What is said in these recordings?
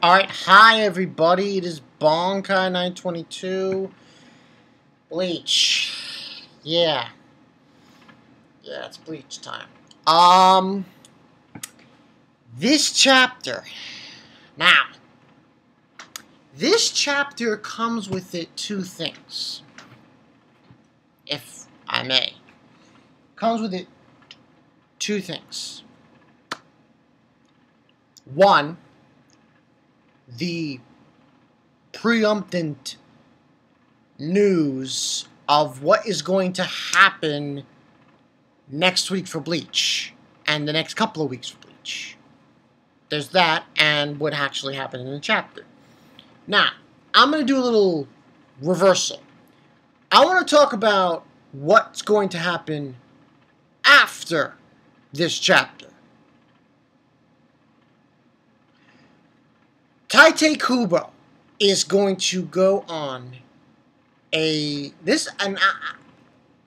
Alright, hi everybody, it is Bonkai922. Bleach. Yeah, it's Bleach time. This chapter. Now, this chapter comes with it two things. If I may. Comes with it two things. One, the preemptive news of what is going to happen next week for Bleach and the next couple of weeks for Bleach. There's that and what actually happened in the chapter. Now, I'm going to do a little reversal. I want to talk about what's going to happen after this chapter. Tite Kubo is going to go on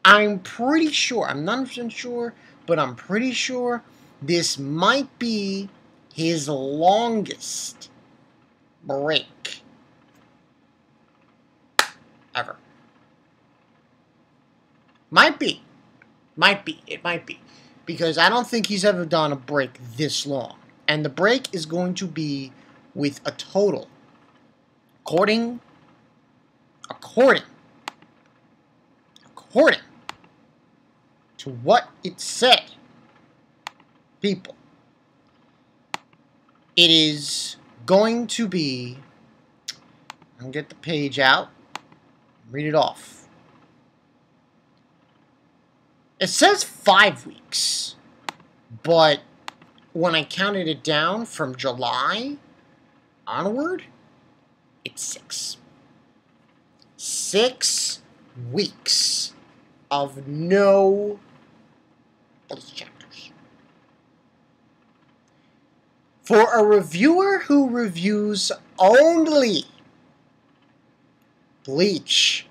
I'm pretty sure, I'm not 100% sure, but I'm pretty sure this might be his longest break ever. It might be. Because I don't think he's ever done a break this long. And the break is going to be with a total, according to what it said, people, it is going to be, I'll get the page out, read it off. It says 5 weeks, but when I counted it down from July onward, it's 6. 6 weeks of no Bleach chapters. For a reviewer who reviews only Bleach,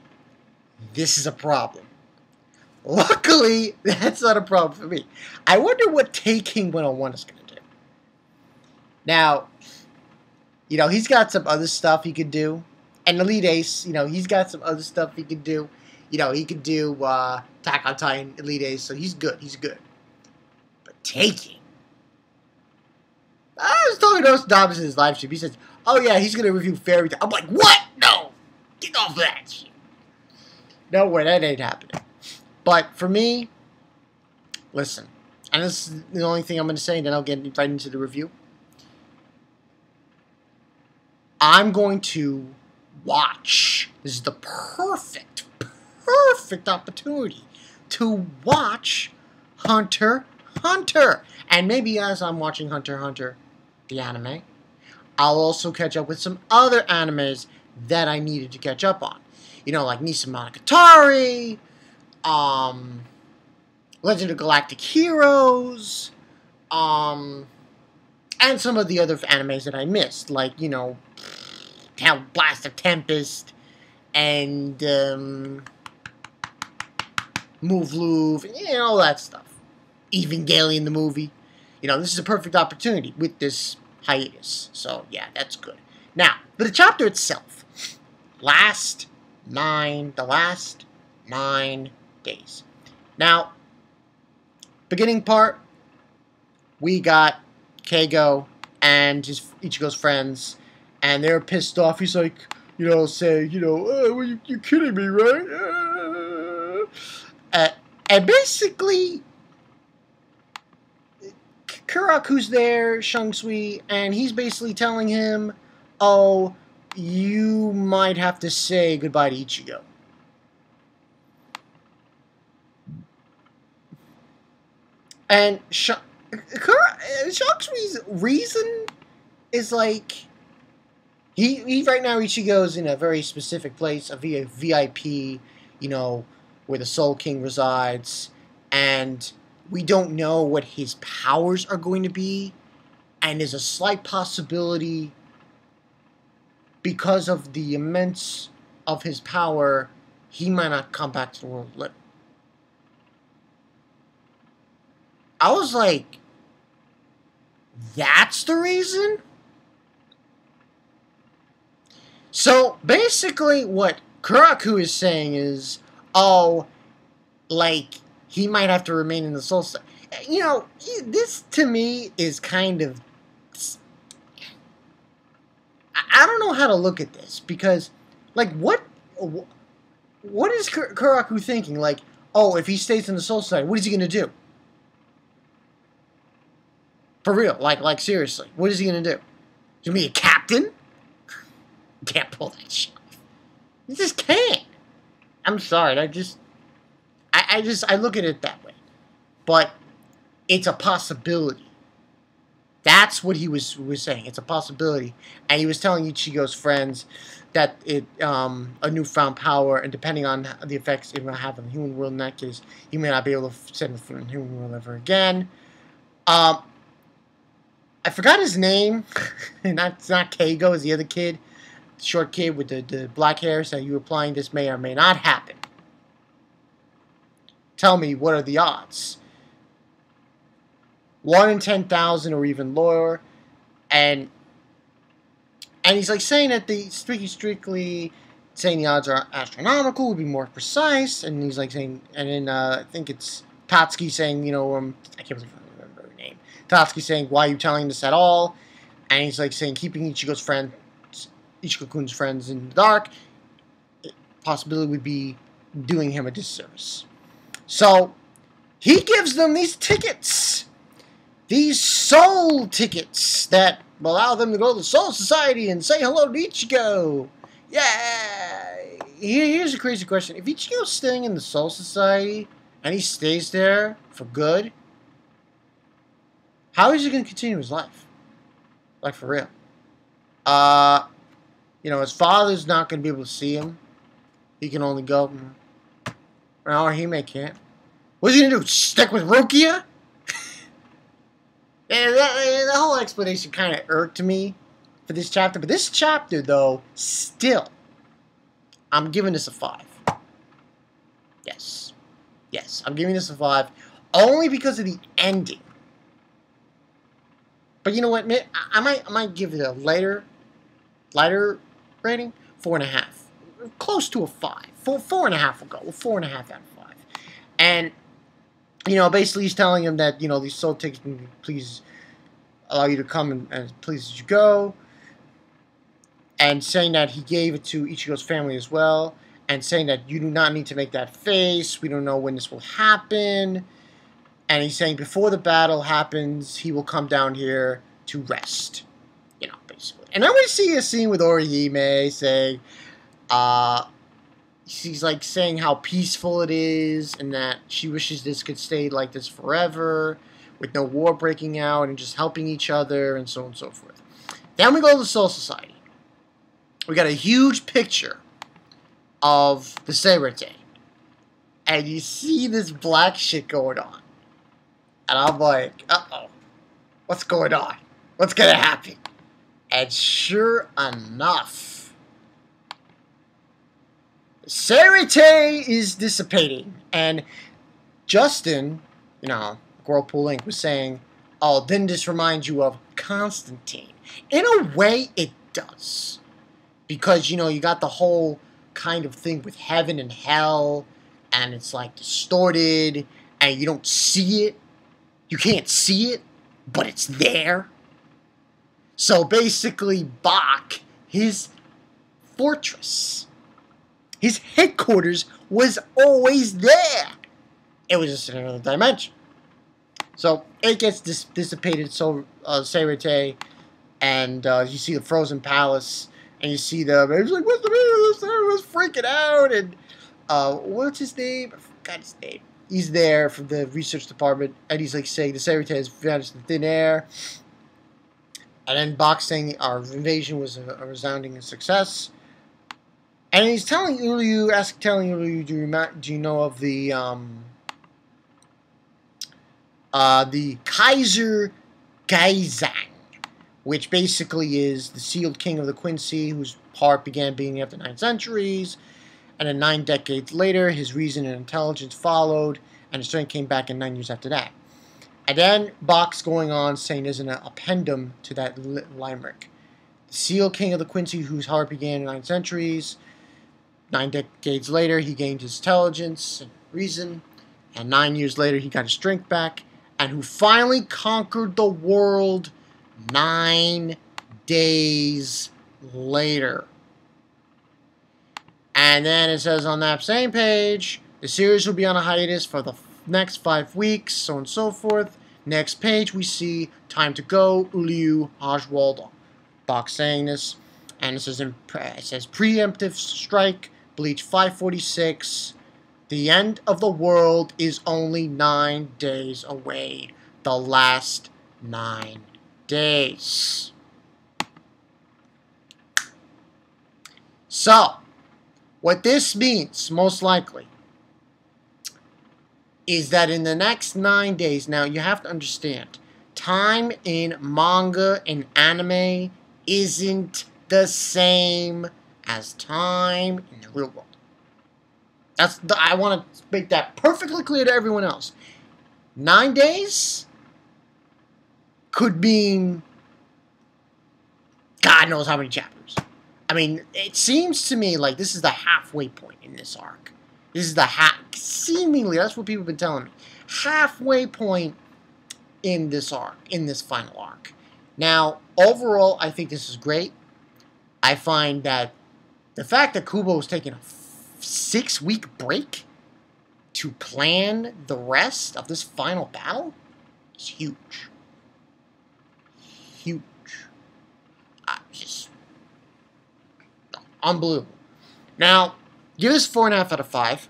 this is a problem. Luckily, that's not a problem for me. I wonder what Taking 101 is going to do. Now, you know, he's got some other stuff he could do. And Elite Ace, you know, he's got some other stuff he could do. You know, he could do Attack on Titan, Elite Ace, so he's good. But Taking. I was talking to Nostradamus in his live stream. He says, oh yeah, he's going to review Fairy Tail. I'm like, what? No! Get off that shit. No way, that ain't happening. But for me, listen, and this is the only thing I'm going to say, and then I'll get right into the review. I'm going to watch. This is the perfect opportunity to watch Hunter x Hunter. And maybe as I'm watching Hunter x Hunter, the anime, I'll also catch up with some other animes that I needed to catch up on. You know, like Nisa Monogatari, Legend of Galactic Heroes, and some of the other animes that I missed, like, you know, Blast of Tempest, and Move Louvre, you know, all that stuff. Evangelion the movie. You know, this is a perfect opportunity with this hiatus. So, yeah, that's good. Now, for the chapter itself, the last 9 days. Now, beginning part, we got Keigo and Ichigo's friends, and they're pissed off. He's like, you know, saying, you know, oh, well, you're kidding me, right? And basically, Kuraku's there, shunsui, and he's basically telling him, oh, you might have to say goodbye to Ichigo. And Shansui's reason is like, he right now Ichigo's in a very specific place, a VIP, you know, where the Soul King resides, and we don't know what his powers are going to be, and there's a slight possibility, because of the immense of his power, he might not come back to the world living. I was like, that's the reason? So basically what Kuraku is saying is, oh, like, he might have to remain in the Soul Society. You know, this to me is kind of... I don't know how to look at this, because, like, what is Kuraku thinking? Like, oh, if he stays in the Soul Society, what is he going to do? For real, like seriously, what is he going to do? He's going to be a captain? Can't pull that shit off. You just can't. I'm sorry, I look at it that way. But it's a possibility. That's what he was saying. It's a possibility. And he was telling Ichigo's friends that a newfound power, and depending on the effects it will have on the human world in that case, he may not be able to set foot in the human world ever again. I forgot his name. It's not Keigo, it's the other kid. The short kid with the black hair. So you applying this may or may not happen. Tell me, what are the odds? 1 in 10,000 or even lower. And he's like saying that the strictly saying the odds are astronomical, would be more precise. And he's like saying, and then I think it's Tatsuki saying, you know, I can't remember her name. Tatsuki saying, why are you telling this at all? And he's like saying, keeping Ichigo-kun's friends in the dark, possibility would be doing him a disservice. So he gives them these tickets. These soul tickets that allow them to go to the Soul Society and say hello to Ichigo. Yeah. Here's a crazy question. If Ichigo's staying in the Soul Society and he stays there for good, how is he going to continue his life? Like, for real. You know, his father's not going to be able to see him. He can only go. Or Hime can't. What's he going to do? Stick with Rukia? And the whole explanation kind of irked me for this chapter. But this chapter, though, still, I'm giving this a 5. Yes. Yes, I'm giving this a 5. Only because of the ending. But you know what? I might give it a lighter rating. 4.5. Close to a 5. 4.5 will go. 4.5 out of 5. And... you know, basically he's telling him that, you know, these soul tickets can please allow you to come as please as you go. And saying that he gave it to Ichigo's family as well. And saying that you do not need to make that face. We don't know when this will happen. And he's saying before the battle happens, he will come down here to rest. You know, basically. And then we see a scene with Orihime saying, she's like saying how peaceful it is and that she wishes this could stay like this forever with no war breaking out and just helping each other and so on and so forth. Then we go to the Soul Society. We got a huge picture of the Seirete. And you see this black shit going on. And I'm like, uh-oh. What's going on? What's going to happen? And sure enough, Seirete is dissipating, and Justin, you know, Whirlpool Inc. was saying, oh, didn't this remind you of Constantine? In a way, it does. Because, you know, you got the whole kind of thing with heaven and hell, and it's like distorted, and you don't see it. You can't see it, but it's there. So basically, Bach, his fortress, his headquarters was always there. It was just in another dimension. So it gets dissipated. So Seirete, and you see the frozen palace, and you see the. It's like, what's the meaning of this? Everyone's freaking out, and what's his name? I forgot his name. He's there from the research department, and he's like saying the Seirete has vanished in thin air. And then Bach saying our invasion was a resounding success. And he's telling Uryu, do you know of the Kaiser Gaizang, which basically is the sealed king of the Quincy, whose part began being after 9 centuries, and then 9 decades later, his reason and intelligence followed, and his strength came back in 9 years after that. And then Bach's going on saying there's an appendum to that limerick. Seal King of the Quincy, whose heart began in 9 centuries. 9 decades later, he gained his intelligence and reason. And 9 years later, he got his strength back. And who finally conquered the world 9 days later. And then it says on that same page, the series will be on a hiatus for the next 5 weeks, so on and so forth. Next page, we see Time to Go, Uliu Hajwald box saying this. And it says preemptive strike, Bleach 546. The end of the world is only 9 days away. The last 9 days. So, what this means, most likely, is that in the next 9 days, now you have to understand, time in manga and anime isn't the same as time in the real world. I want to make that perfectly clear to everyone else. 9 days could mean God knows how many chapters. I mean, it seems to me like this is the halfway point in this arc. This is the seemingly, that's what people have been telling me, halfway point in this arc, in this final arc. Now, overall, I think this is great. I find that the fact that Kubo is taking a 6-week break to plan the rest of this final battle is huge. Huge. Just unbelievable. Now, give this 4.5 out of 5.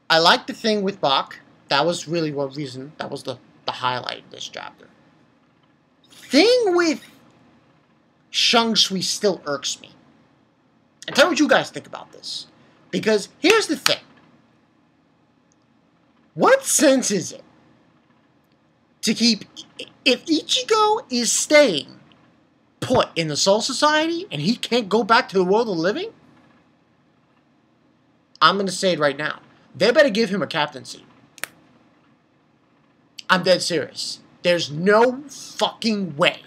I like the thing with Bach. That was really what reason. That was the highlight of this chapter. Thing with shunsui still irks me. And tell me what you guys think about this. Because here's the thing. What sense is it to keep... If Ichigo is staying put in the Soul Society and he can't go back to the world of the living, I'm going to say it right now. They better give him a captaincy. I'm dead serious. There's no fucking way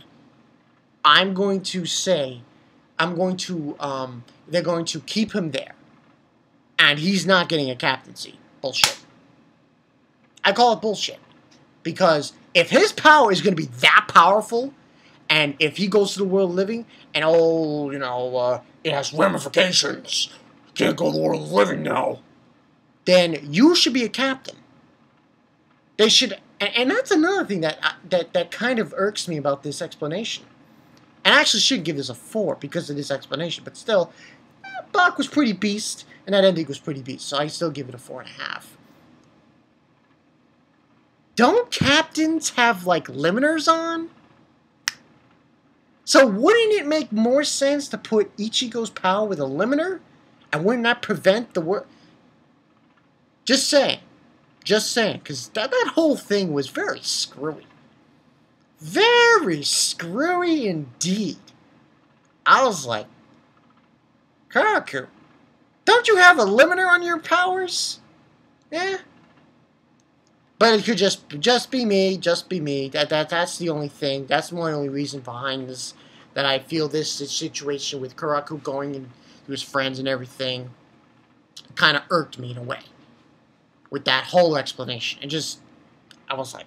I'm going to say, they're going to keep him there. And he's not getting a captaincy. Bullshit. I call it bullshit. Because if his power is going to be that powerful, and if he goes to the world of living, and it has ramifications, can't go to the world of living now, then you should be a captain. They should, and that's another thing that kind of irks me about this explanation. And I actually should give this a 4 because of this explanation, but still, Bach was pretty beast, and that ending was pretty beast, so I still give it a 4.5. Don't captains have, like, limiters on? So wouldn't it make more sense to put Ichigo's power with a limiter? And wouldn't that prevent the work? Just saying. Just saying. Because that whole thing was very screwy. Very screwy indeed. I was like, Karaku, don't you have a limiter on your powers? Yeah. But it could just be me, That's the only thing. That's my only reason behind this. That I feel this situation with Karaku going and to his friends and everything kind of irked me in a way. With that whole explanation. I was like,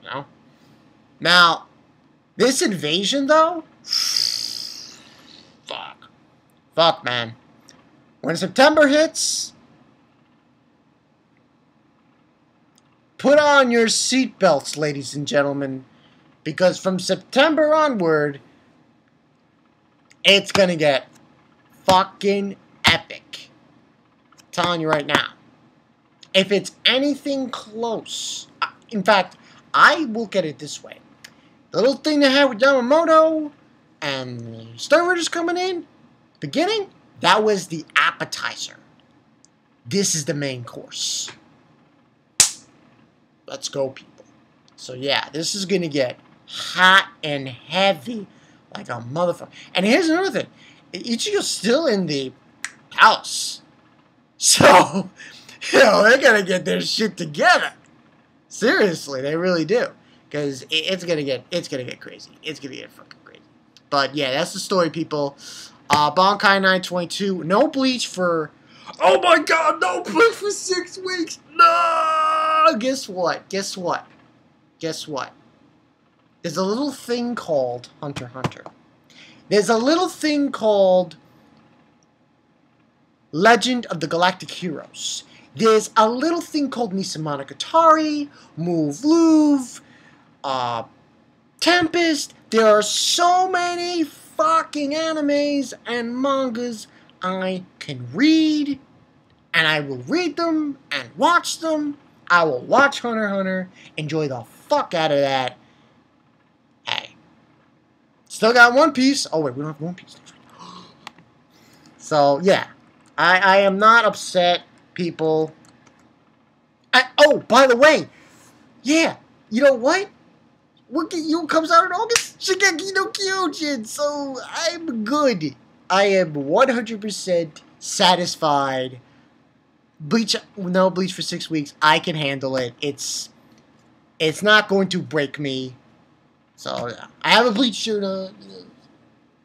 you know? Now, this invasion though, fuck, man. When September hits, put on your seatbelts, ladies and gentlemen, because from September onward, it's gonna get fucking epic. I'm telling you right now. If it's anything close, in fact, I look at it this way. The little thing they had with Yamamoto and the Stern Riders coming in, beginning, that was the appetizer. This is the main course. Let's go, people. So yeah, this is going to get hot and heavy like a motherfucker. And here's another thing. Ichigo's still in the house. So, they got to get their shit together. Seriously, they really do. because it's gonna get crazy. It's gonna get fucking crazy. But yeah, that's the story, people. Bankai 922. No Bleach for. Oh my God! No Bleach for 6 weeks. No. Guess what? Guess what? Guess what? There's a little thing called Hunter x Hunter. There's a little thing called Legend of the Galactic Heroes. There's a little thing called Misa Monogatari, Move Louvre, Tempest. There are so many fucking animes and mangas I can read, and I will read them and watch them. I will watch Hunter x Hunter, enjoy the fuck out of that. Hey, still got One Piece. Oh wait, we don't have One Piece. So yeah, I am not upset, people. Oh, by the way, yeah, you know what? What comes out in August? Shingeki no Kyojin. So I'm good. I am 100% satisfied. Bleach, no Bleach for 6 weeks. I can handle it. It's not going to break me. So yeah. I have a Bleach shirt on,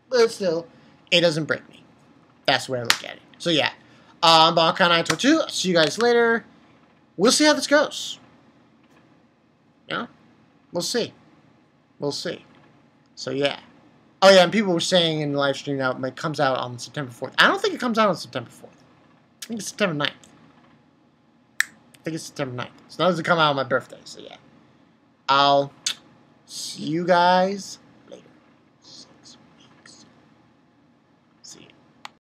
but still, it doesn't break me. That's the way I look at it. So yeah, Bankai 922. See you guys later. We'll see how this goes. Yeah, we'll see. We'll see. So yeah. Oh yeah, and people were saying in the live stream that it comes out on September 4th. I don't think it comes out on September 4th. I think it's September 9th. I think it's September 9th. So that doesn't come out on my birthday, so yeah. I'll see you guys